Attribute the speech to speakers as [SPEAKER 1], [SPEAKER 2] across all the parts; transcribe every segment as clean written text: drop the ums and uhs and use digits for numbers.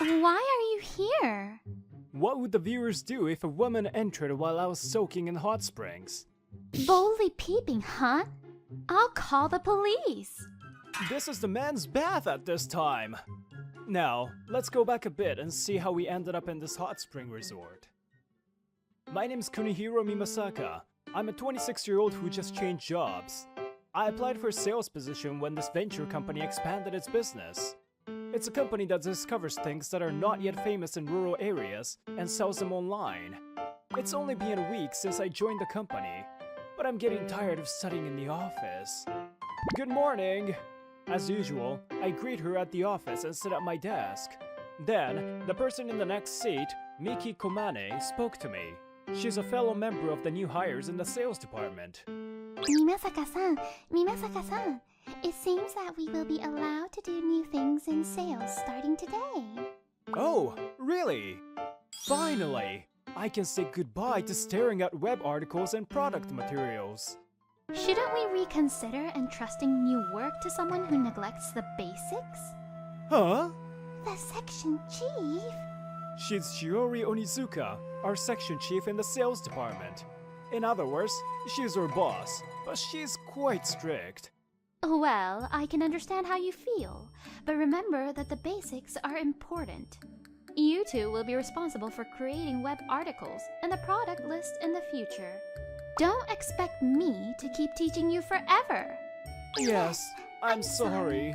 [SPEAKER 1] Why are you here?
[SPEAKER 2] What would the viewers do if a woman entered while I was soaking in hot springs?
[SPEAKER 1] Boldly peeping, huh? I'll call the police.
[SPEAKER 2] This is the men's bath at this time. Now, let's go back a bit and see how we ended up in this hot spring resort. My name's Kunihiro Mimasaka. I'm a 26-year-old who just changed jobs. I applied for a sales position when this venture company expanded its business. It's a company that discovers things that are not yet famous in rural areas and sells them online. It's only been a week since I joined the company, but I'm getting tired of studying in the office. Good morning! As usual, I greet her at the office and sit at my desk. Then, the person in the next seat, Miki Komane, spoke to me. She's a fellow member of the new hires in the sales department.
[SPEAKER 1] Mimasaka-san, Mimasaka-san, it seems that we will be allowed to do new things in sales starting today.
[SPEAKER 2] Oh, really? Finally! I can say goodbye to staring at web articles and product materials.
[SPEAKER 1] Shouldn't we reconsider entrusting new work to someone who neglects the basics?
[SPEAKER 2] Huh?
[SPEAKER 1] The section chief?
[SPEAKER 2] She's Shiori Onizuka, our section chief in the sales department. In other words, she's our boss, but she's quite strict.
[SPEAKER 1] Well, I can understand how you feel, but remember that the basics are important. You two will be responsible for creating web articles and the product list in the future. Don't expect me to keep teaching you forever.
[SPEAKER 2] Yes, I'm sorry.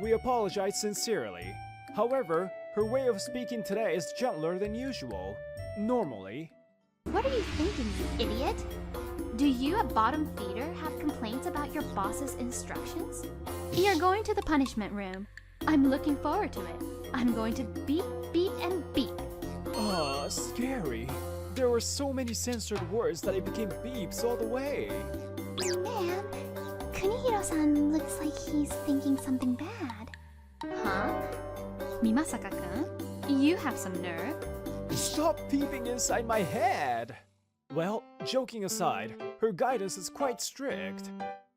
[SPEAKER 2] We apologize sincerely. However, her way of speaking today is gentler than usual. Normally.
[SPEAKER 1] What are you thinking, you idiot? Do you, a bottom feeder, have complaints about your boss's instructions? You're going to the punishment room. I'm looking forward to it. I'm going to beep, beep, and beep.
[SPEAKER 2] Scary. There were so many censored words that it became beeps all the way.
[SPEAKER 1] Ma'am, Kunihiro-san looks like he's thinking something bad. Huh? Mimasaka-kun, you have some nerve.
[SPEAKER 2] Stop peeping inside my head! Well, joking aside, her guidance is quite strict.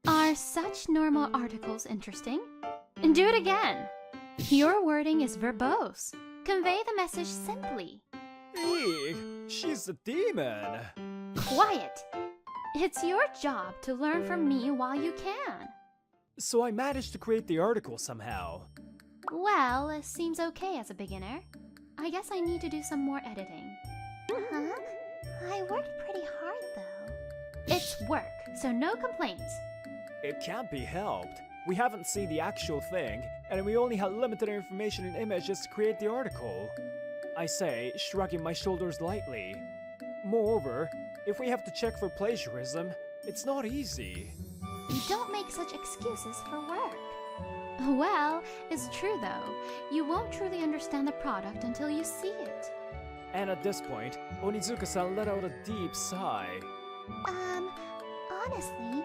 [SPEAKER 1] Are such normal articles interesting? Do it again! Your wording is verbose. Convey the message simply.
[SPEAKER 2] Eek, she's a demon.
[SPEAKER 1] Quiet! It's your job to learn from me while you can.
[SPEAKER 2] So I managed to create the article somehow.
[SPEAKER 1] Well, it seems okay as a beginner. I guess I need to do some more editing. Huh? I worked pretty hard though. It's work, so no complaints.
[SPEAKER 2] It can't be helped. We haven't seen the actual thing, and we only had limited information and images to create the article. I say, shrugging my shoulders lightly. Moreover, if we have to check for plagiarism, it's not easy.
[SPEAKER 1] You don't make such excuses for work. Well, it's true though. You won't truly understand the product until you see it.
[SPEAKER 2] And at this point, Onizuka-san let out a deep sigh.
[SPEAKER 1] Honestly,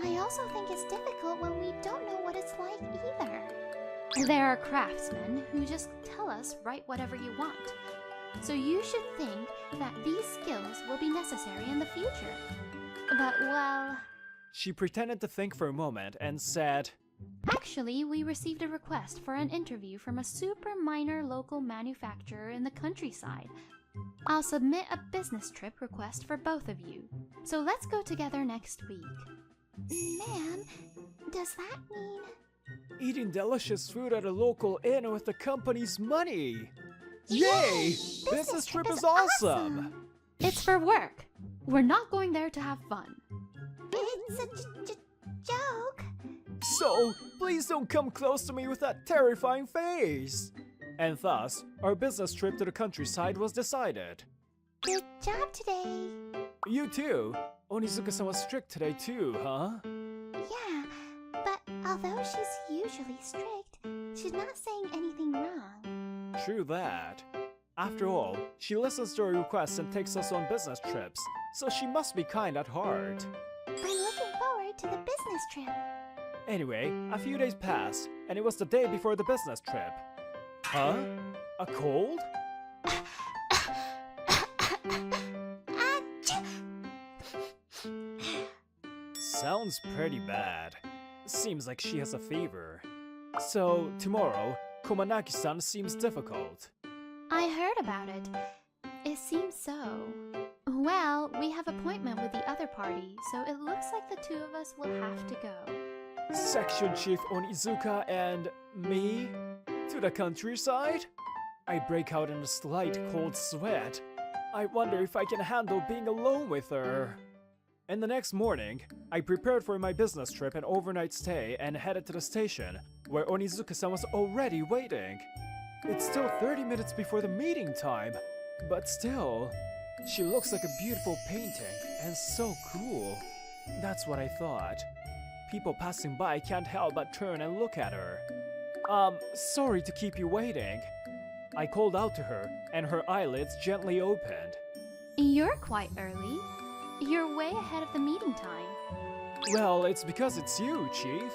[SPEAKER 1] I also think it's difficult when we don't know what it's like either. There are craftsmen who just tell us write whatever you want. So you should think that these skills will be necessary in the future. But well...
[SPEAKER 2] She pretended to think for a moment and said,
[SPEAKER 1] Actually, we received a request for an interview from a super minor local manufacturer in the countryside. I'll submit a business trip request for both of you. So let's go together next week. Ma'am, does that mean...
[SPEAKER 2] Eating delicious food at a local inn with the company's money! Yay! Business trip is awesome!
[SPEAKER 1] It's for work. We're not going there to have fun. It's a joke.
[SPEAKER 2] So, please don't come close to me with that terrifying face! And thus, our business trip to the countryside was decided.
[SPEAKER 1] Good job today.
[SPEAKER 2] You too! Onizuka-san was strict today too, huh?
[SPEAKER 1] Yeah, but although she's usually strict, she's not saying anything wrong.
[SPEAKER 2] True that. After all, she listens to our requests and takes us on business trips, so she must be kind at heart.
[SPEAKER 1] I'm looking forward to the business trip.
[SPEAKER 2] Anyway, a few days passed, and it was the day before the business trip. Huh? A cold? Sounds pretty bad. Seems like she has a fever. So, tomorrow, Komanagi-san seems difficult.
[SPEAKER 1] I heard about it. It seems so. Well, we have appointment with the other party, so it looks like the two of us will have to go.
[SPEAKER 2] Section Chief Onizuka and me? To the countryside? I break out in a slight cold sweat. I wonder if I can handle being alone with her. And the next morning, I prepared for my business trip and overnight stay and headed to the station, where Onizuka-san was already waiting. It's still 30 minutes before the meeting time, but still, she looks like a beautiful painting and so cool. That's what I thought. People passing by can't help but turn and look at her. Sorry to keep you waiting. I called out to her, and her eyelids gently opened.
[SPEAKER 1] You're quite early. You're way ahead of the meeting time.
[SPEAKER 2] Well, it's because it's you, Chief.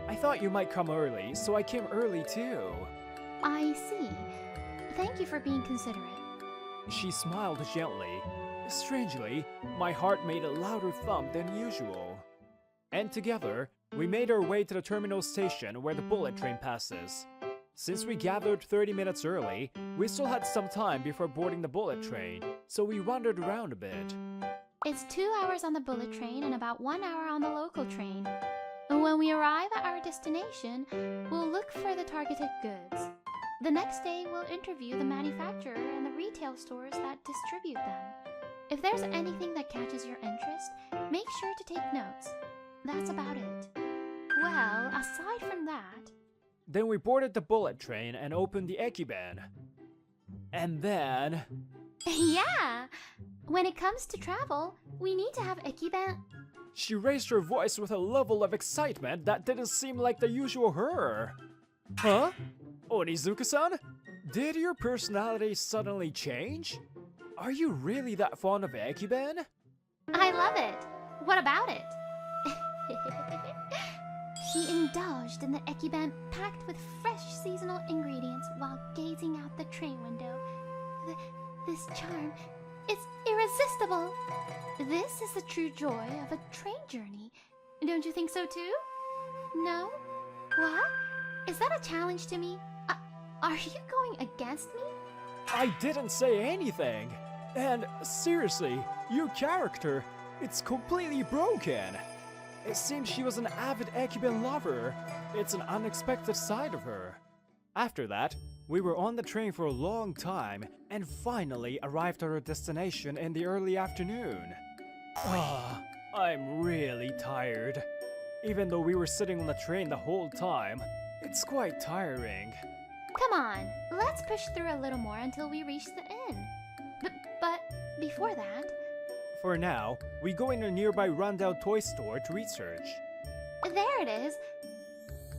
[SPEAKER 2] I thought you might come early, so I came early too.
[SPEAKER 1] I see. Thank you for being considerate.
[SPEAKER 2] She smiled gently. Strangely, my heart made a louder thump than usual. And together, we made our way to the terminal station where the bullet train passes. Since we gathered 30 minutes early, we still had some time before boarding the bullet train, so we wandered around a bit.
[SPEAKER 1] It's 2 hours on the bullet train and about 1 hour on the local train. When we arrive at our destination, we'll look for the targeted goods. The next day, we'll interview the manufacturer and the retail stores that distribute them. If there's anything that catches your interest, make sure to take notes. That's about it. Well, aside from that...
[SPEAKER 2] Then we boarded the bullet train and opened the ekiben. And then...
[SPEAKER 1] Yeah! When it comes to travel, we need to have ekiben.
[SPEAKER 2] She raised her voice with a level of excitement that didn't seem like the usual her. Huh? Onizuka-san? Did your personality suddenly change? Are you really that fond of ekiben?
[SPEAKER 1] I love it. What about it? She indulged in the ekiben packed with fresh seasonal ingredients while gazing out the train window. This charm is irresistible. This is the true joy of a train journey. Don't you think so too? No? What? Is that a challenge to me? Are you going against me?
[SPEAKER 2] I didn't say anything. And seriously, your character, it's completely broken. It seems she was an avid ekiben lover. It's an unexpected side of her. After that, we were on the train for a long time and finally arrived at our destination in the early afternoon. I'm really tired. Even though we were sitting on the train the whole time, it's quite tiring.
[SPEAKER 1] Come on, let's push through a little more until we reach the inn. But before that...
[SPEAKER 2] For now, we go in a nearby rundown toy store to research.
[SPEAKER 1] There it is.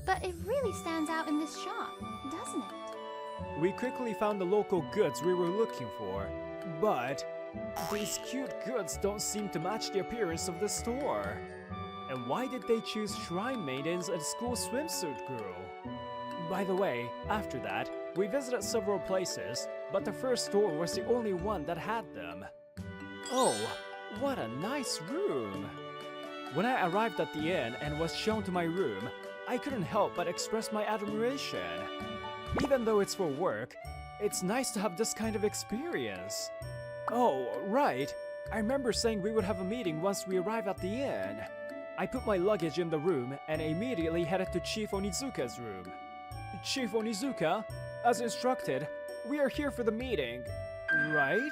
[SPEAKER 1] But it really stands out in this shop, doesn't it?
[SPEAKER 2] We quickly found the local goods we were looking for, but these cute goods don't seem to match the appearance of the store. And why did they choose shrine maidens and school swimsuit girl? By the way, after that, we visited several places, but the first store was the only one that had them. Oh, what a nice room! When I arrived at the inn and was shown to my room, I couldn't help but express my admiration. Even though it's for work, it's nice to have this kind of experience. Oh, right. I remember saying we would have a meeting once we arrive at the inn. I put my luggage in the room and immediately headed to Chief Onizuka's room. Chief Onizuka, as instructed, we are here for the meeting, right?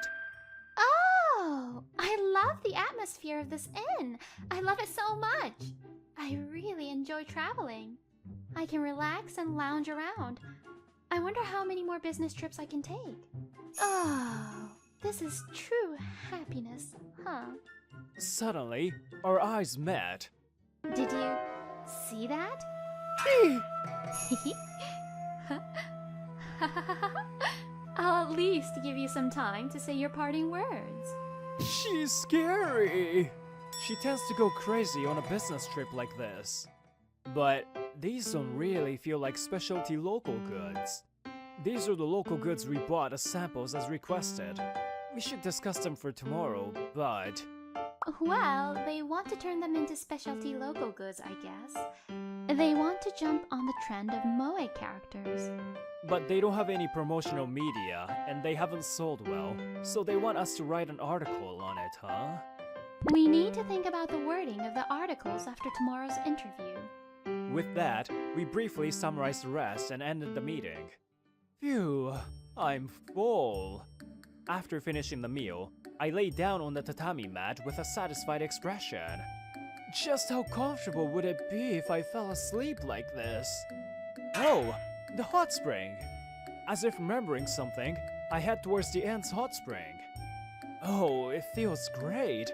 [SPEAKER 1] Oh, I love the atmosphere of this inn. I love it so much. I really enjoy traveling. I can relax and lounge around. I wonder how many more business trips I can take. Oh, this is true happiness, huh?
[SPEAKER 2] Suddenly, our eyes met.
[SPEAKER 1] Did you see that? I'll at least give you some time to say your parting words.
[SPEAKER 2] She's scary. She tends to go crazy on a business trip like this. But these don't really feel like specialty local goods. These are the local goods we bought as samples as requested. We should discuss them for tomorrow, but...
[SPEAKER 1] Well, they want to turn them into specialty local goods, I guess. They want to jump on the trend of moe characters.
[SPEAKER 2] But they don't have any promotional media, and they haven't sold well, so they want us to write an article on it, huh?
[SPEAKER 1] We need to think about the wording of the articles after tomorrow's interview.
[SPEAKER 2] With that, we briefly summarized the rest and ended the meeting. Phew, I'm full. After finishing the meal, I lay down on the tatami mat with a satisfied expression. Just how comfortable would it be if I fell asleep like this? Oh, the hot spring! As if remembering something, I head towards the Ant's hot spring. Oh, it feels great!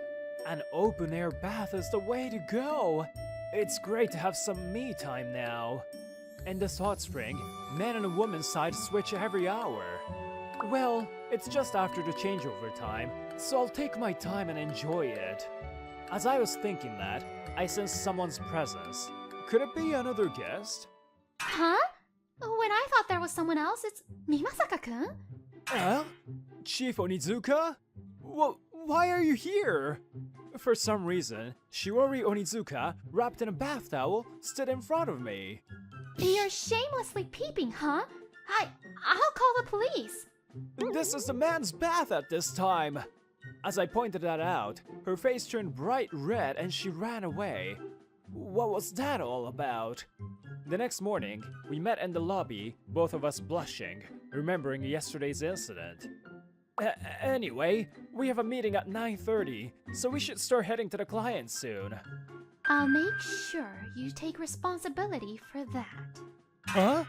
[SPEAKER 2] An open-air bath is the way to go! It's great to have some me time now. In this hot spring, man and a woman's side switch every hour. Well, it's just after the changeover time, so I'll take my time and enjoy it. As I was thinking that, I sensed someone's presence. Could it be another guest?
[SPEAKER 1] Huh? When I thought there was someone else, it's Mimasaka-kun?
[SPEAKER 2] Chief Onizuka? Why are you here? For some reason, Shiori Onizuka, wrapped in a bath towel, stood in front of me.
[SPEAKER 1] You're shamelessly peeping, huh? I'll call the police.
[SPEAKER 2] This is the man's bath at this time. As I pointed that out, her face turned bright red and she ran away. What was that all about? The next morning, we met in the lobby, both of us blushing, remembering yesterday's incident. Anyway, we have a meeting at 9:30, so we should start heading to the client soon.
[SPEAKER 1] I'll make sure you take responsibility for that.
[SPEAKER 2] Huh?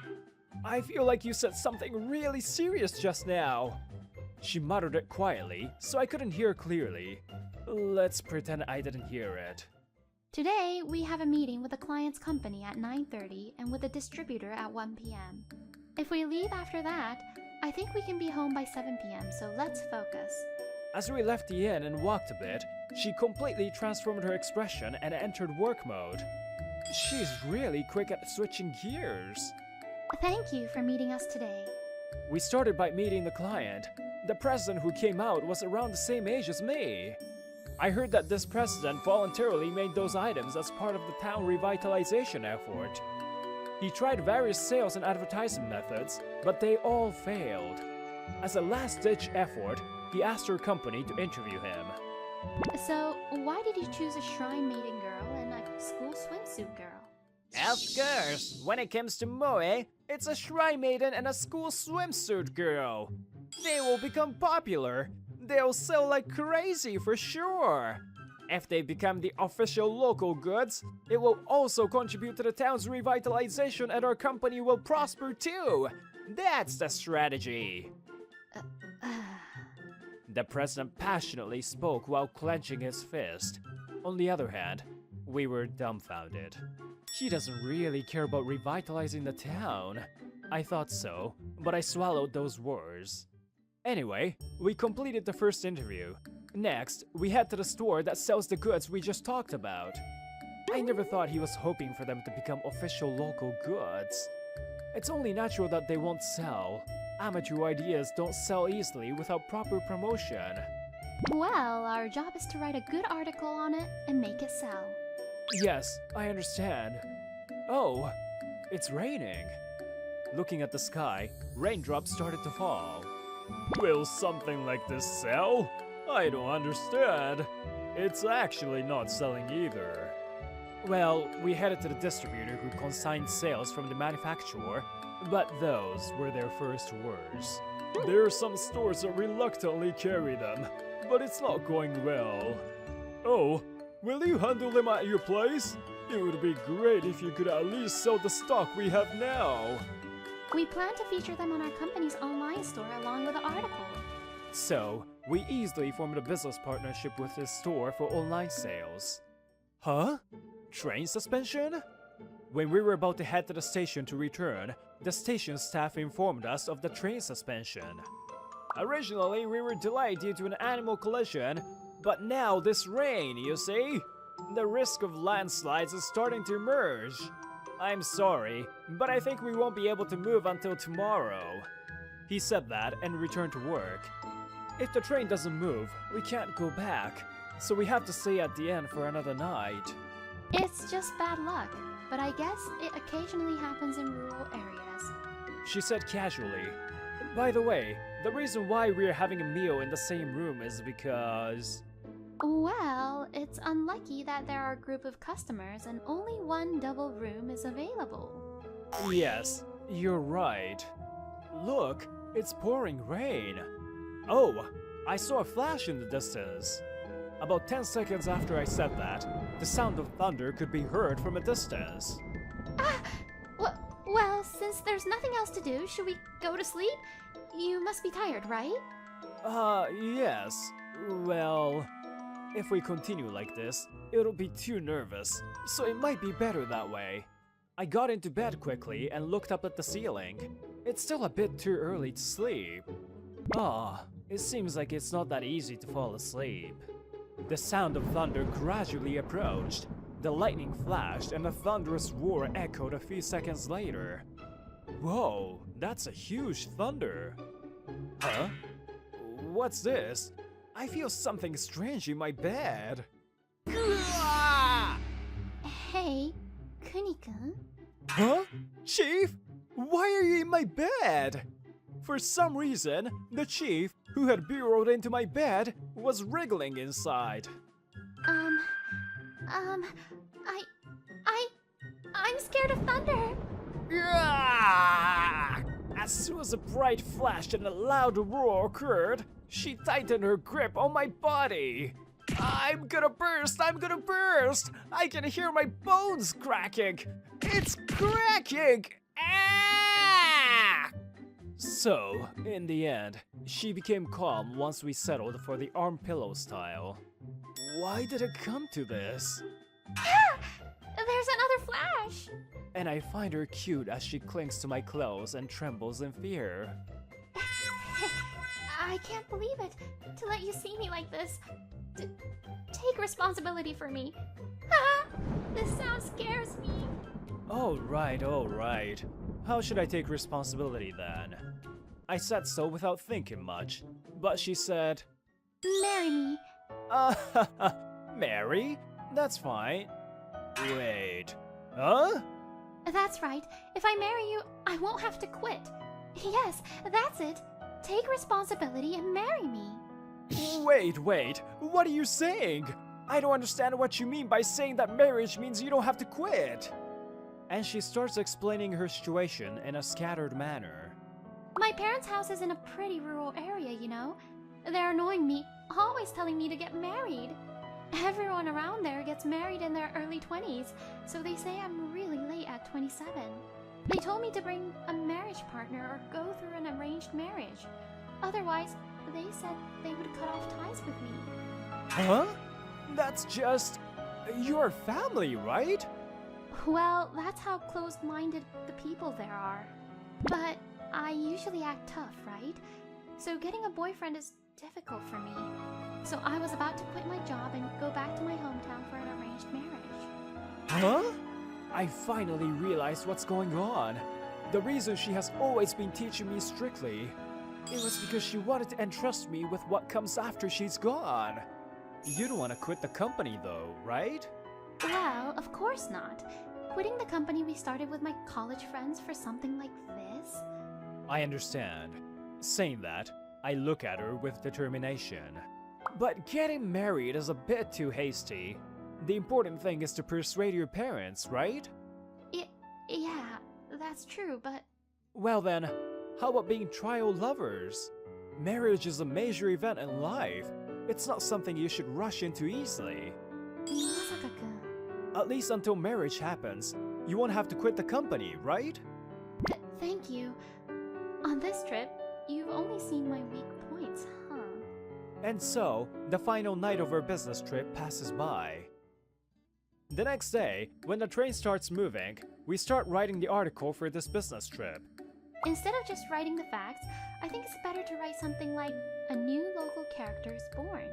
[SPEAKER 2] I feel like you said something really serious just now. She muttered it quietly, so I couldn't hear clearly. Let's pretend I didn't hear it.
[SPEAKER 1] Today, we have a meeting with the client's company at 9:30 and with the distributor at 1 p.m. If we leave after that, I think we can be home by 7 p.m., so let's focus.
[SPEAKER 2] As we left the inn and walked a bit, she completely transformed her expression and entered work mode. She's really quick at switching gears.
[SPEAKER 1] Thank you for meeting us today.
[SPEAKER 2] We started by meeting the client. The president who came out was around the same age as me. I heard that this president voluntarily made those items as part of the town revitalization effort. He tried various sales and advertising methods, but they all failed. As a last-ditch effort, he asked her company to interview him.
[SPEAKER 1] So, why did you choose a shrine maiden girl and a school swimsuit girl?
[SPEAKER 2] Of course, when it comes to moe, it's a shrine maiden and a school swimsuit girl. They will become popular. They'll sell like crazy for sure. If they become the official local goods, it will also contribute to the town's revitalization and our company will prosper too. That's the strategy. The president passionately spoke while clenching his fist. On the other hand, we were dumbfounded. He doesn't really care about revitalizing the town. I thought so, but I swallowed those words. Anyway, we completed the first interview. Next, we head to the store that sells the goods we just talked about. I never thought he was hoping for them to become official local goods. It's only natural that they won't sell. Amateur ideas don't sell easily without proper promotion.
[SPEAKER 1] Well, our job is to write a good article on it and make it sell.
[SPEAKER 2] Yes, I understand. Oh, it's raining. Looking at the sky, raindrops started to fall. Will something like this sell? I don't understand. It's actually not selling either. Well, we headed to the distributor who consigned sales from the manufacturer, but those were their first words. There are some stores that reluctantly carry them, but it's not going well. Oh, will you handle them at your place? It would be great if you could at least sell the stock we have now.
[SPEAKER 1] We plan to feature them on our company's online store along with the article.
[SPEAKER 2] So, we easily formed a business partnership with this store for online sales. Huh? Train suspension? When we were about to head to the station to return, the station staff informed us of the train suspension. Originally, we were delayed due to an animal collision, but now this rain, you see? The risk of landslides is starting to emerge. I'm sorry, but I think we won't be able to move until tomorrow. He said that and returned to work. If the train doesn't move, we can't go back. so we have to stay at the inn for another night.
[SPEAKER 1] It's just bad luck, but I guess it occasionally happens in rural areas.
[SPEAKER 2] She said casually. By the way, the reason why we're having a meal in the same room is because...
[SPEAKER 1] Well, it's unlucky that there are a group of customers and only one double room is available.
[SPEAKER 2] Yes, you're right. Look, it's pouring rain. Oh, I saw a flash in the distance. About 10 seconds after I said that, the sound of thunder could be heard from a distance.
[SPEAKER 1] Ah! Well, since there's nothing else to do, should we go to sleep? You must be tired, right?
[SPEAKER 2] Yes. Well, if we continue like this, it'll be too nervous, so it might be better that way. I got into bed quickly and looked up at the ceiling. It's still a bit too early to sleep. It seems like it's not that easy to fall asleep. The sound of thunder gradually approached. The lightning flashed and a thunderous roar echoed a few seconds later. Whoa, that's a huge thunder. Huh? What's this? I feel something strange in my bed.
[SPEAKER 1] Hey, Kuni-kun?
[SPEAKER 2] Huh? Chief? Why are you in my bed? For some reason, the chief, who had burrowed into my bed, was wriggling inside.
[SPEAKER 1] I'm scared of thunder.
[SPEAKER 2] As soon as a bright flash and a loud roar occurred, she tightened her grip on my body. I'm gonna burst! I'm gonna burst! I can hear my bones cracking! It's cracking! Ah! So, in the end, she became calm once we settled for the arm pillow style. Why did it come to this?
[SPEAKER 1] There's another flash!
[SPEAKER 2] And I find her cute as she clings to my clothes and trembles in fear.
[SPEAKER 1] I can't believe it, to let you see me like this. Take responsibility for me. This sound scares me.
[SPEAKER 2] All right. How should I take responsibility then? I said so without thinking much, but she said,
[SPEAKER 1] Marry me.
[SPEAKER 2] Mary? That's fine. Wait, huh?
[SPEAKER 1] That's right. If I marry you, I won't have to quit. Yes, that's it. Take responsibility and marry me.
[SPEAKER 2] Wait, what are you saying? I don't understand what you mean by saying that marriage means you don't have to quit. And she starts explaining her situation in a scattered manner.
[SPEAKER 1] My parents' house is in a pretty rural area, you know. They're annoying me, always telling me to get married. Everyone around there gets married in their early 20s, so they say I'm really late at 27. They told me to bring a marriage partner or go through an arranged marriage. Otherwise, they said they would cut off ties with me.
[SPEAKER 2] Huh? That's just... your family, right?
[SPEAKER 1] Well, that's how closed-minded the people there are. But I usually act tough, right? So getting a boyfriend is difficult for me. So I was about to quit my job and go back to my hometown for an arranged marriage.
[SPEAKER 2] Huh? I finally realized what's going on. The reason she has always been teaching me strictly. It was because she wanted to entrust me with what comes after she's gone. You don't want to quit the company though, right?
[SPEAKER 1] Well, of course not. Quitting the company we started with my college friends for something like this?
[SPEAKER 2] I understand. Saying that, I look at her with determination. But getting married is a bit too hasty. The important thing is to persuade your parents, right?
[SPEAKER 1] Yeah, that's true, but...
[SPEAKER 2] Well then, how about being trial lovers? Marriage is a major event in life. It's not something you should rush into easily.
[SPEAKER 1] Masaka-kun.
[SPEAKER 2] At least until marriage happens, you won't have to quit the company, right?
[SPEAKER 1] Thank you. On this trip, you've only seen my weak points, huh?
[SPEAKER 2] And so, the final night of our business trip passes by. The next day, when the train starts moving, we start writing the article for this business trip.
[SPEAKER 1] Instead of just writing the facts, I think it's better to write something like a new local character is born.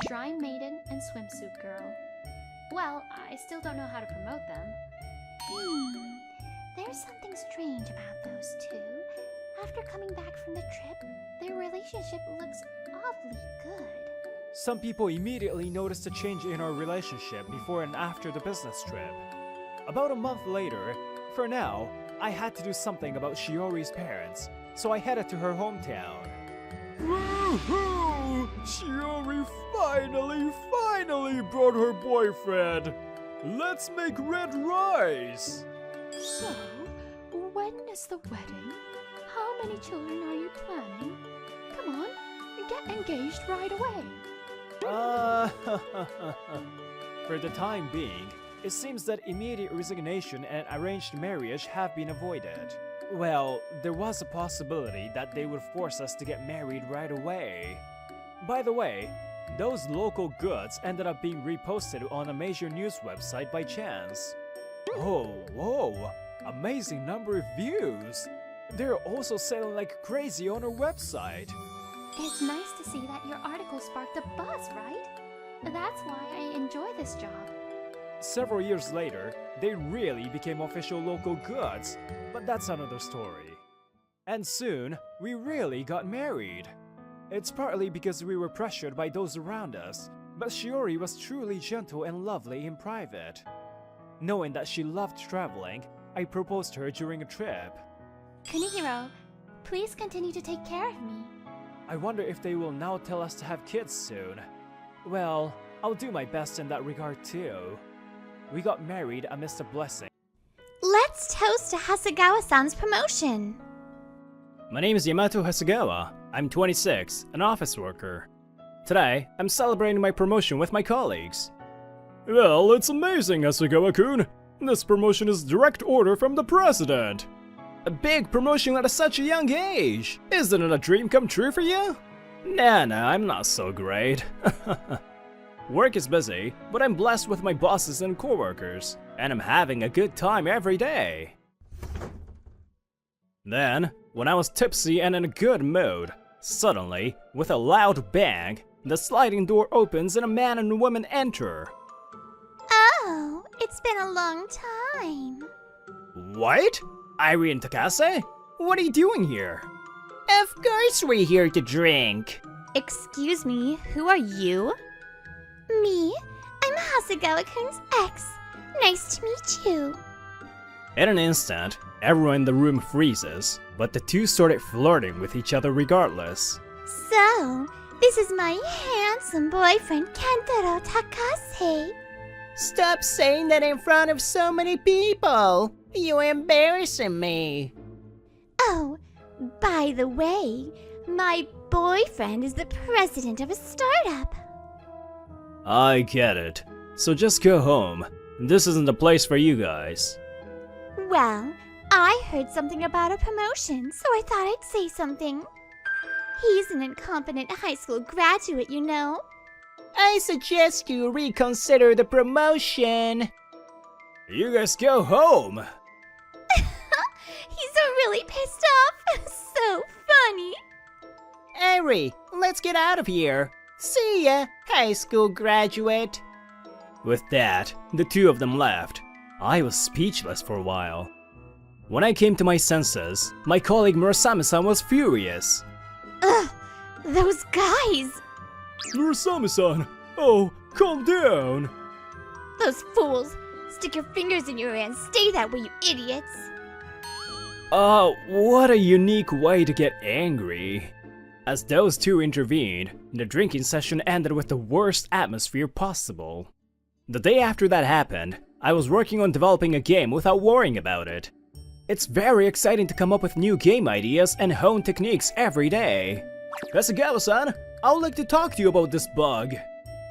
[SPEAKER 1] Shrine Maiden and Swimsuit Girl. Well, I still don't know how to promote them. There's something strange about those two. After coming back from the trip, their relationship looks awfully good.
[SPEAKER 2] Some people immediately noticed a change in our relationship before and after the business trip. About a month later, for now, I had to do something about Shiori's parents, so I headed to her hometown. Woohoo! Shiori finally brought her boyfriend! Let's make red rice!
[SPEAKER 1] So, when is the wedding? How many children are you planning? Come on, get engaged right away.
[SPEAKER 2] For the time being, it seems that immediate resignation and arranged marriage have been avoided. Well, there was a possibility that they would force us to get married right away. By the way, those local goods ended up being reposted on a major news website by chance. Oh, whoa! Amazing number of views! They're also selling like crazy on our website.
[SPEAKER 1] It's nice to see that your article sparked a buzz, right? That's why I enjoy this job.
[SPEAKER 2] Several years later, they really became official local goods, but that's another story. And soon, we really got married. It's partly because we were pressured by those around us, but Shiori was truly gentle and lovely in private. Knowing that she loved traveling, I proposed to her during a trip.
[SPEAKER 1] Kunihiro, please continue to take care of me.
[SPEAKER 2] I wonder if they will now tell us to have kids soon. Well, I'll do my best in that regard too. We got married amidst a blessing.
[SPEAKER 3] Let's toast to Hasegawa-san's promotion.
[SPEAKER 2] My name is Yamato Hasegawa. I'm 26, an office worker. Today, I'm celebrating my promotion with my colleagues. Well, it's amazing, Hasegawa-kun. This promotion is direct order from the president. A big promotion at such a young age! Isn't it a dream come true for you? Nah, I'm not so great. Work is busy, but I'm blessed with my bosses and coworkers, and I'm having a good time every day. Then, when I was tipsy and in a good mood, suddenly, with a loud bang, the sliding door opens and a man and a woman enter.
[SPEAKER 3] Oh, it's been a long time.
[SPEAKER 2] What? Irene Takase? What are you doing here?
[SPEAKER 4] Of course we're here to drink.
[SPEAKER 3] Excuse me, who are you? Me? I'm Hasegawa-kun's ex. Nice to meet you.
[SPEAKER 2] In an instant, everyone in the room freezes, but the two started flirting with each other regardless.
[SPEAKER 3] So, this is my handsome boyfriend, Kentaro Takase.
[SPEAKER 4] Stop saying that in front of so many people. You're embarrassing me.
[SPEAKER 3] Oh, by the way, my boyfriend is the president of a startup.
[SPEAKER 2] I get it. So just go home. This isn't the place for you guys.
[SPEAKER 3] Well, I heard something about a promotion, so I thought I'd say something. He's an incompetent high school graduate, you know.
[SPEAKER 4] I suggest you reconsider the promotion.
[SPEAKER 2] You guys go home!
[SPEAKER 3] He's really pissed off. So funny.
[SPEAKER 4] Eri, let's get out of here. See ya, high school graduate.
[SPEAKER 2] With that, the two of them left. I was speechless for a while. When I came to my senses, my colleague Murasame-san was furious.
[SPEAKER 3] Ugh, those guys.
[SPEAKER 2] Murasame-san, oh, calm down.
[SPEAKER 3] Those fools. Stick your fingers in your ear and stay that way, you idiots.
[SPEAKER 2] What a unique way to get angry. As those two intervened, the drinking session ended with the worst atmosphere possible. The day after that happened, I was working on developing a game without worrying about it. It's very exciting to come up with new game ideas and hone techniques every day. Hasegawa-san, I would like to talk to you about this bug.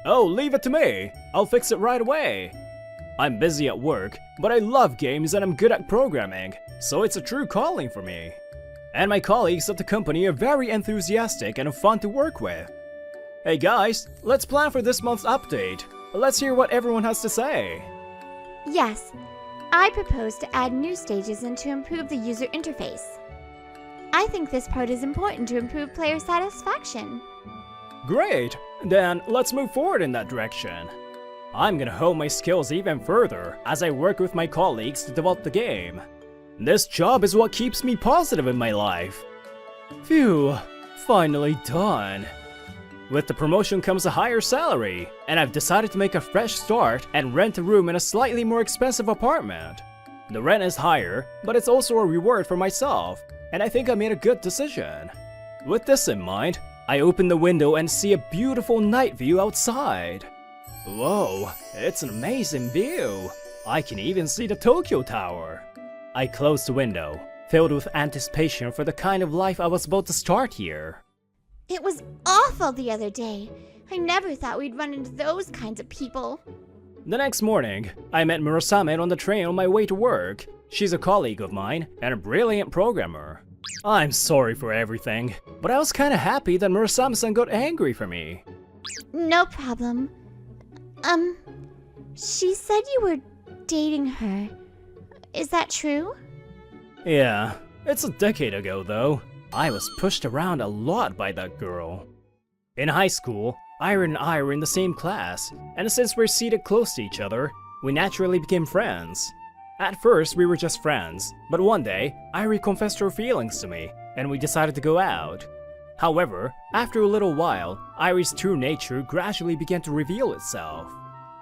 [SPEAKER 2] Oh, leave it to me. I'll fix it right away. I'm busy at work, but I love games and I'm good at programming, so it's a true calling for me. And my colleagues at the company are very enthusiastic and fun to work with. Hey guys, let's plan for this month's update. Let's hear what everyone has to say.
[SPEAKER 3] Yes, I propose to add new stages and to improve the user interface. I think this part is important to improve player satisfaction.
[SPEAKER 2] Great, then let's move forward in that direction. I'm gonna hone my skills even further as I work with my colleagues to develop the game. This job is what keeps me positive in my life. Phew, finally done. With the promotion comes a higher salary, and I've decided to make a fresh start and rent a room in a slightly more expensive apartment. The rent is higher, but it's also a reward for myself, and I think I made a good decision. With this in mind, I open the window and see a beautiful night view outside. Whoa, it's an amazing view. I can even see the Tokyo Tower. I close the window, filled with anticipation for the kind of life I was about to start here.
[SPEAKER 3] It was awful the other day. I never thought we'd run into those kinds of people.
[SPEAKER 2] The next morning, I met Murasame on the train on my way to work. She's a colleague of mine and a brilliant programmer. I'm sorry for everything, but I was kinda happy that Murasame-san got angry for me.
[SPEAKER 3] No problem. She said you were dating her. Is that true?
[SPEAKER 2] Yeah, it's a decade ago though. I was pushed around a lot by that girl. In high school, Ira and I were in the same class, and since we're seated close to each other, we naturally became friends. At first, we were just friends, but one day, Ira confessed her feelings to me, and we decided to go out. However, after a little while, Ira's true nature gradually began to reveal itself.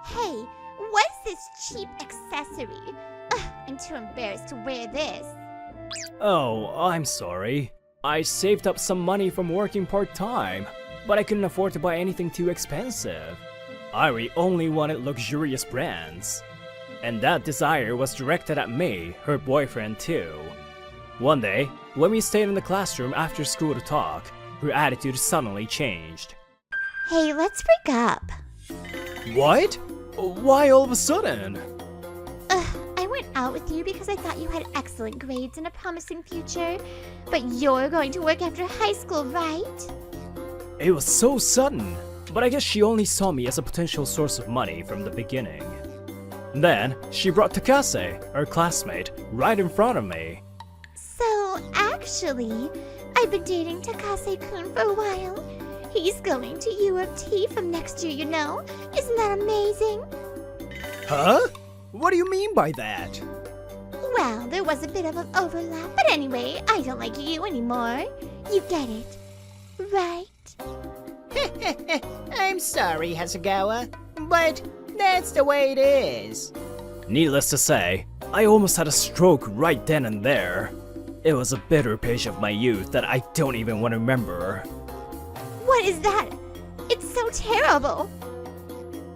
[SPEAKER 3] Hey, what's this cheap accessory? Ugh, I'm too embarrassed to wear this.
[SPEAKER 2] Oh, I'm sorry. I saved up some money from working part-time, but I couldn't afford to buy anything too expensive. Ira only wanted luxurious brands. And that desire was directed at me, her boyfriend too. One day, when we stayed in the classroom after school to talk, her attitude suddenly changed.
[SPEAKER 3] Hey, let's break up.
[SPEAKER 2] What? Why all of a sudden?
[SPEAKER 3] I went out with you because I thought you had excellent grades and a promising future. But you're going to work after high school, right?
[SPEAKER 2] It was so sudden, but I guess she only saw me as a potential source of money from the beginning. Then, she brought Takase, her classmate, right in front of me.
[SPEAKER 3] So, actually, I've been dating Takase-kun for a while. He's going to U of T from next year, you know? Isn't that amazing?
[SPEAKER 2] Huh? What do you mean by that?
[SPEAKER 3] Well, there was a bit of an overlap, but anyway, I don't like you anymore. You get it, right?
[SPEAKER 4] I'm sorry, Hasegawa, but that's the way it is.
[SPEAKER 2] Needless to say, I almost had a stroke right then and there. It was a bitter page of my youth that I don't even want to remember.
[SPEAKER 3] What is that? It's so terrible.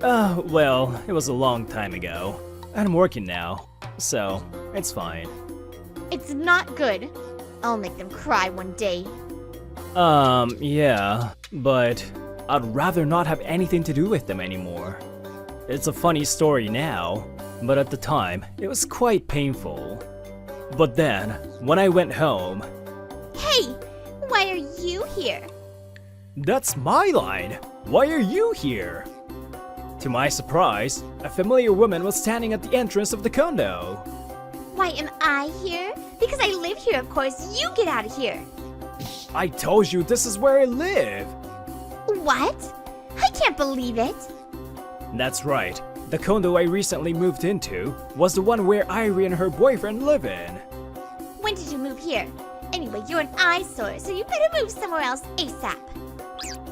[SPEAKER 2] Well, it was a long time ago. I'm working now, so it's fine.
[SPEAKER 3] It's not good. I'll make them cry one day.
[SPEAKER 2] Yeah, but I'd rather not have anything to do with them anymore. It's a funny story now, but at the time, it was quite painful. But then, when I went home...
[SPEAKER 3] Hey, why are you here?
[SPEAKER 2] That's my line! Why are you here? To my surprise, a familiar woman was standing at the entrance of the condo.
[SPEAKER 3] Why am I here? Because I live here, of course. You get out of here.
[SPEAKER 2] I told you this is where I live!
[SPEAKER 3] What? I can't believe it.
[SPEAKER 2] That's right. The condo I recently moved into was the one where Irie and her boyfriend live in.
[SPEAKER 3] When did you move here? Anyway, you're an eyesore, so you better move somewhere else ASAP.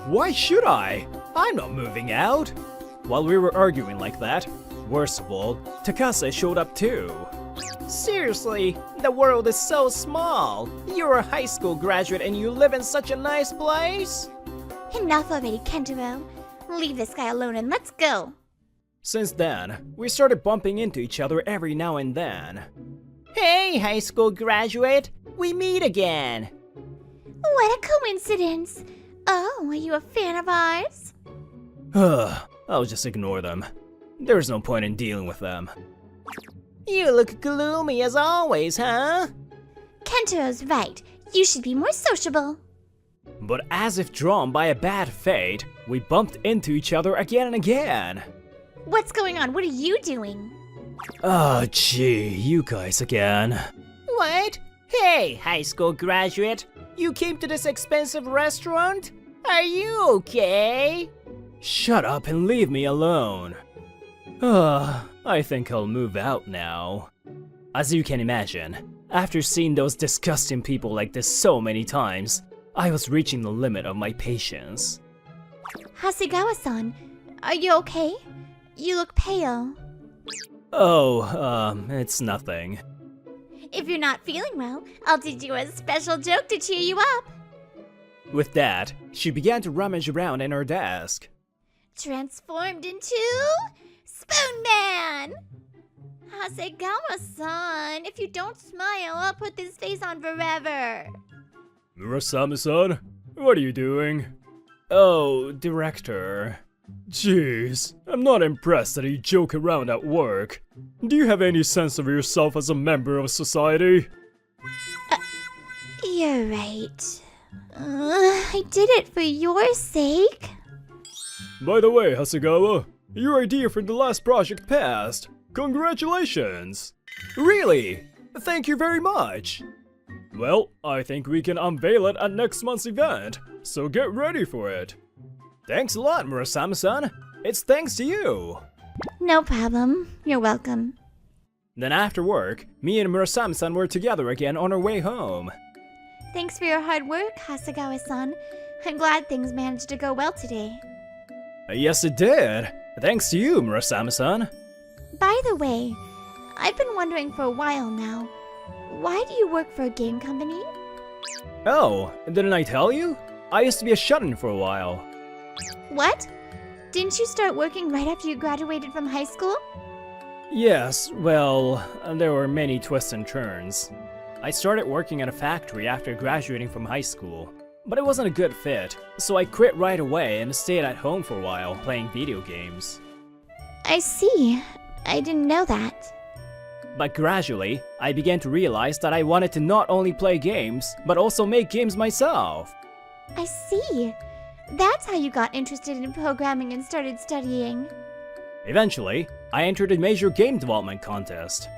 [SPEAKER 2] Why should I? I'm not moving out. While we were arguing like that, worst of all, Takase showed up too.
[SPEAKER 4] Seriously, the world is so small. You're a high school graduate and you live in such a nice place?
[SPEAKER 3] Enough already, Kentaro. Leave this guy alone and let's go.
[SPEAKER 2] Since then, we started bumping into each other every now and then.
[SPEAKER 4] Hey, high school graduate, we meet again.
[SPEAKER 3] What a coincidence. Oh, are you a fan of ours?
[SPEAKER 2] I'll just ignore them. There's no point in dealing with them.
[SPEAKER 4] You look gloomy as always, huh?
[SPEAKER 3] Kentaro's right. You should be more sociable.
[SPEAKER 2] But as if drawn by a bad fate, we bumped into each other again and again.
[SPEAKER 3] What's going on? What are you doing?
[SPEAKER 2] Oh, gee, you guys again.
[SPEAKER 4] What? Hey, high school graduate, you came to this expensive restaurant? Are you okay?
[SPEAKER 2] Shut up and leave me alone. I think I'll move out now. As you can imagine, after seeing those disgusting people like this so many times, I was reaching the limit of my patience.
[SPEAKER 3] Hasegawa-san, are you okay? You look pale.
[SPEAKER 2] Oh, it's nothing.
[SPEAKER 3] If you're not feeling well, I'll teach you a special joke to cheer you up.
[SPEAKER 2] With that, she began to rummage around in her desk.
[SPEAKER 3] Transformed into Spoon Man! Hasegawa-san, if you don't smile, I'll put this face on forever.
[SPEAKER 2] Murasame-san, what are you doing? Oh, director. Jeez, I'm not impressed that you joke around at work. Do you have any sense of yourself as a member of society?
[SPEAKER 3] You're right. I did it for your sake.
[SPEAKER 2] By the way, Hasegawa, your idea for the last project passed. Congratulations! Really? Thank you very much! Well, I think we can unveil it at next month's event, so get ready for it. Thanks a lot, Murasame-san. It's thanks to you.
[SPEAKER 3] No problem. You're welcome.
[SPEAKER 2] Then after work, me and Murasame-san were together again on our way home.
[SPEAKER 3] Thanks for your hard work, Hasegawa-san. I'm glad things managed to go well today.
[SPEAKER 2] Yes, it did. Thanks to you, Murasame-san.
[SPEAKER 3] By the way, I've been wondering for a while now, why do you work for a game company?
[SPEAKER 2] Oh, didn't I tell you? I used to be a shut-in for a while.
[SPEAKER 3] What? Didn't you start working right after you graduated from high school?
[SPEAKER 2] Yes, well, there were many twists and turns. I started working at a factory after graduating from high school, but it wasn't a good fit, so I quit right away and stayed at home for a while playing video games.
[SPEAKER 3] I see. I didn't know that.
[SPEAKER 2] But gradually, I began to realize that I wanted to not only play games, but also make games myself.
[SPEAKER 3] I see. That's how you got interested in programming and started studying.
[SPEAKER 2] Eventually, I entered a major game development contest.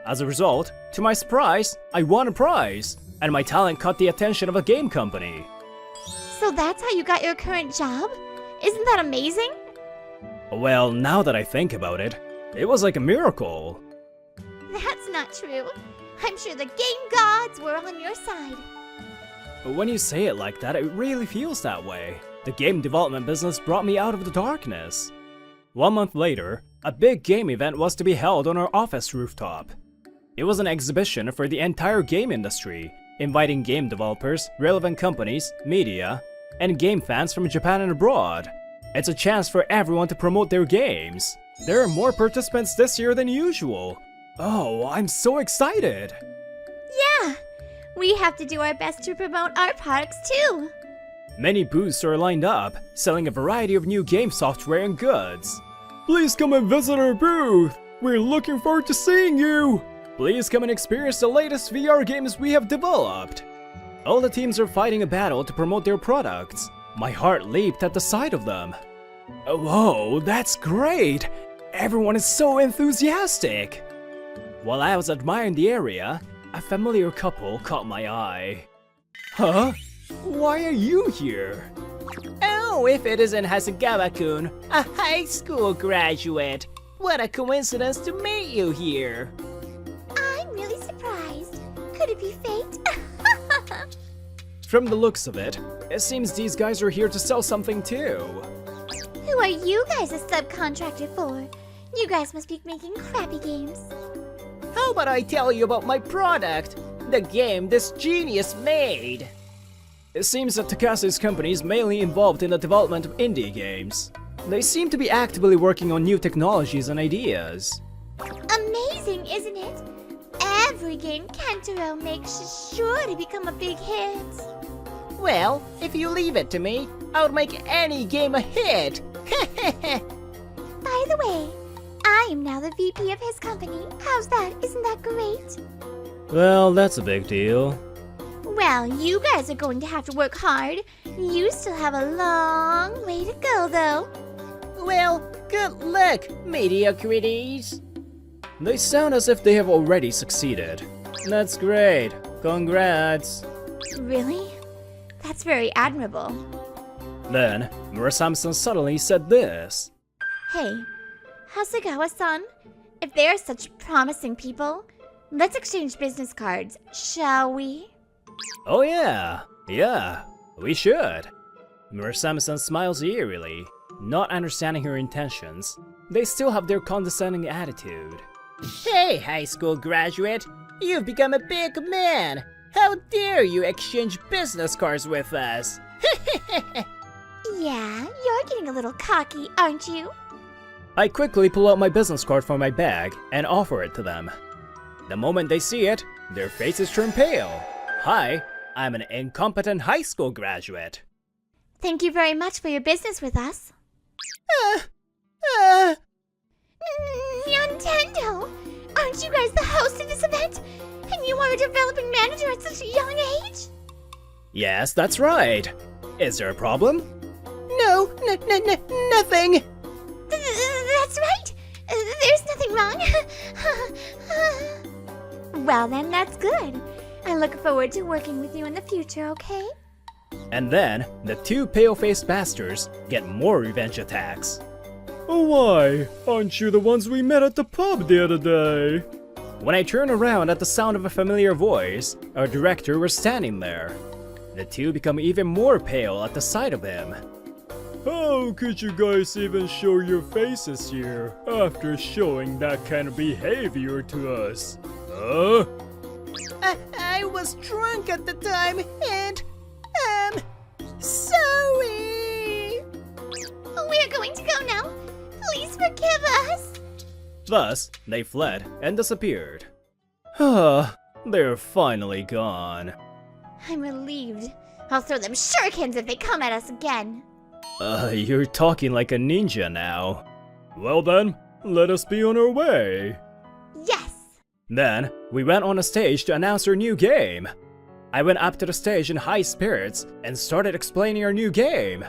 [SPEAKER 2] As a result, to my surprise, I won a prize, and my talent caught the attention of a game company.
[SPEAKER 3] So that's how you got your current job? Isn't that amazing?
[SPEAKER 2] Well, now that I think about it, it was like a miracle.
[SPEAKER 3] That's not true. I'm sure the game gods were on your side.
[SPEAKER 2] When you say it like that, it really feels that way. The game development business brought me out of the darkness. 1 month later, a big game event was to be held on our office rooftop. It was an exhibition for the entire game industry, inviting game developers, relevant companies, media, and game fans from Japan and abroad. It's a chance for everyone to promote their games. There are more participants this year than usual. Oh, I'm so excited!
[SPEAKER 3] Yeah! We have to do our best to promote our products too!
[SPEAKER 2] Many booths are lined up, selling a variety of new game software and goods. Please come and visit our booth! We're looking forward to seeing you! Please come and experience the latest VR games we have developed! All the teams are fighting a battle to promote their products. My heart leaped at the sight of them. Whoa, that's great! Everyone is so enthusiastic! While I was admiring the area, a familiar couple caught my eye. Huh? Why are you here?
[SPEAKER 4] Oh, if it isn't Hasegawa-kun, a high school graduate. What a coincidence to meet you here.
[SPEAKER 3] I'm really surprised. Could it be fate?
[SPEAKER 2] From the looks of it, it seems these guys are here to sell something too.
[SPEAKER 3] Who are you guys a subcontractor for? You guys must be making crappy games.
[SPEAKER 4] How about I tell you about my product? The game this genius made.
[SPEAKER 2] It seems that Takase's company is mainly involved in the development of indie games. They seem to be actively working on new technologies and ideas.
[SPEAKER 3] Amazing, isn't it? Every game Kentaro makes is sure to become a big hit.
[SPEAKER 4] Well, if you leave it to me, I would make any game a hit.
[SPEAKER 3] By the way, I am now the VP of his company. How's that? Isn't that great?
[SPEAKER 2] Well, that's a big deal.
[SPEAKER 3] Well, you guys are going to have to work hard. You still have a long way to go, though.
[SPEAKER 4] Well, good luck, mediocrities.
[SPEAKER 2] They sound as if they have already succeeded. That's great. Congrats.
[SPEAKER 3] Really? That's very admirable.
[SPEAKER 2] Then, Murasame-san suddenly said this.
[SPEAKER 3] Hey, Hasegawa-san, if they are such promising people, let's exchange business cards, shall we?
[SPEAKER 2] Oh yeah, we should. Murasame-san smiles eerily, not understanding her intentions. They still have their condescending attitude.
[SPEAKER 4] Hey, high school graduate! You've become a big man! How dare you exchange business cards with us?
[SPEAKER 3] Yeah, you're getting a little cocky, aren't you?
[SPEAKER 2] I quickly pull out my business card from my bag and offer it to them. The moment they see it, their faces turn pale. Hi, I'm an incompetent high school graduate.
[SPEAKER 3] Thank you very much for your business with us. Nintendo! Aren't you guys the host of this event? And you are a developing manager at such a young age?
[SPEAKER 2] Yes, that's right. Is there a problem?
[SPEAKER 4] No, nothing!
[SPEAKER 3] That's right! There's nothing wrong. Well then, that's good. I look forward to working with you in the future, okay?
[SPEAKER 2] And then, the two pale-faced bastards get more revenge attacks. Oh why? Aren't you the ones we met at the pub the other day? When I turn around at the sound of a familiar voice, our director was standing there. The two become even more pale at the sight of him. How could you guys even show your faces here after showing that kind of behavior to us? Huh?
[SPEAKER 4] I was drunk at the time, and sorry!
[SPEAKER 3] We're going to go now. Please forgive us.
[SPEAKER 2] Thus, they fled and disappeared. They're finally gone.
[SPEAKER 3] I'm relieved. I'll throw them shurikens if they come at us again.
[SPEAKER 2] You're talking like a ninja now. Well then, let us be on our way.
[SPEAKER 3] Yes!
[SPEAKER 2] Then, we went on a stage to announce our new game. I went up to the stage in high spirits and started explaining our new game.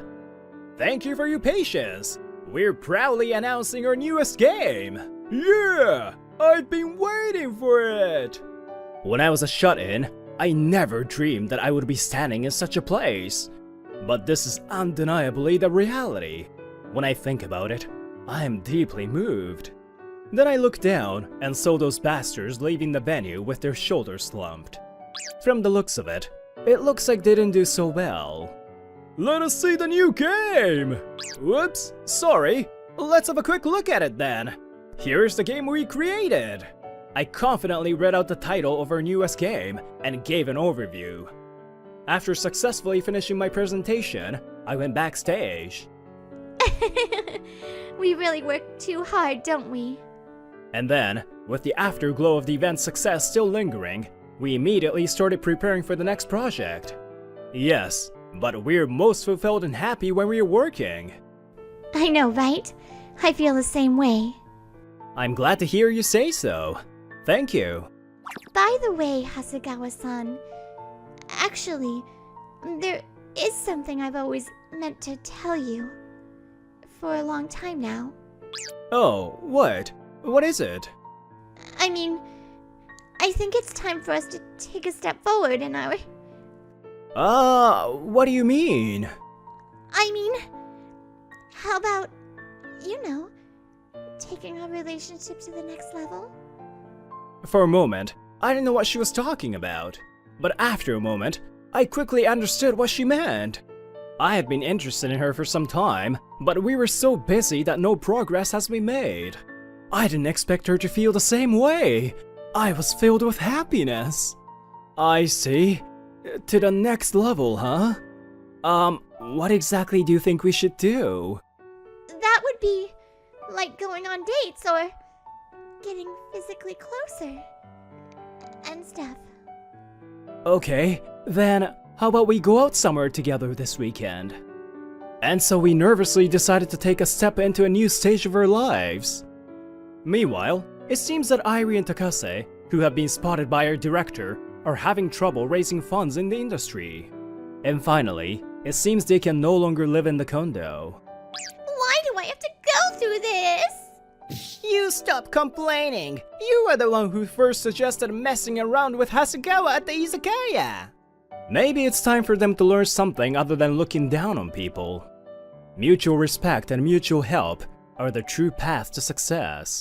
[SPEAKER 2] Thank you for your patience. We're proudly announcing our newest game. Yeah! I've been waiting for it! When I was a shut-in, I never dreamed that I would be standing in such a place. But this is undeniably the reality. When I think about it, I am deeply moved. Then I looked down and saw those bastards leaving the venue with their shoulders slumped. From the looks of it, it looks like they didn't do so well. Let us see the new game! Whoops, sorry. Let's have a quick look at it then. Here's the game we created. I confidently read out the title of our newest game and gave an overview. After successfully finishing my presentation, I went backstage.
[SPEAKER 3] We really work too hard, don't we?
[SPEAKER 2] And then, with the afterglow of the event's success still lingering, we immediately started preparing for the next project. Yes, but we're most fulfilled and happy when we're working.
[SPEAKER 3] I know, right? I feel the same way.
[SPEAKER 2] I'm glad to hear you say so. Thank you.
[SPEAKER 3] By the way, Hasegawa-san, actually, there is something I've always meant to tell you. For a long time now.
[SPEAKER 2] Oh, what? What is it?
[SPEAKER 3] I mean, I think it's time for us to take a step forward in our...
[SPEAKER 2] What do you mean?
[SPEAKER 3] I mean, how about, you know, taking our relationship to the next level?
[SPEAKER 2] For a moment, I didn't know what she was talking about. But after a moment, I quickly understood what she meant. I had been interested in her for some time, but we were so busy that no progress has been made. I didn't expect her to feel the same way. I was filled with happiness. I see. To the next level, huh? What exactly do you think we should do?
[SPEAKER 3] That would be like going on dates or getting physically closer and stuff.
[SPEAKER 2] Okay, then how about we go out somewhere together this weekend? And so we nervously decided to take a step into a new stage of our lives. Meanwhile, it seems that Irie and Takase, who have been spotted by our director, are having trouble raising funds in the industry. And finally, it seems they can no longer live in the condo.
[SPEAKER 3] Why do I have to go through this?
[SPEAKER 4] You stop complaining! You were the one who first suggested messing around with Hasegawa at the izakaya!
[SPEAKER 2] Maybe it's time for them to learn something other than looking down on people. Mutual respect and mutual help are the true path to success.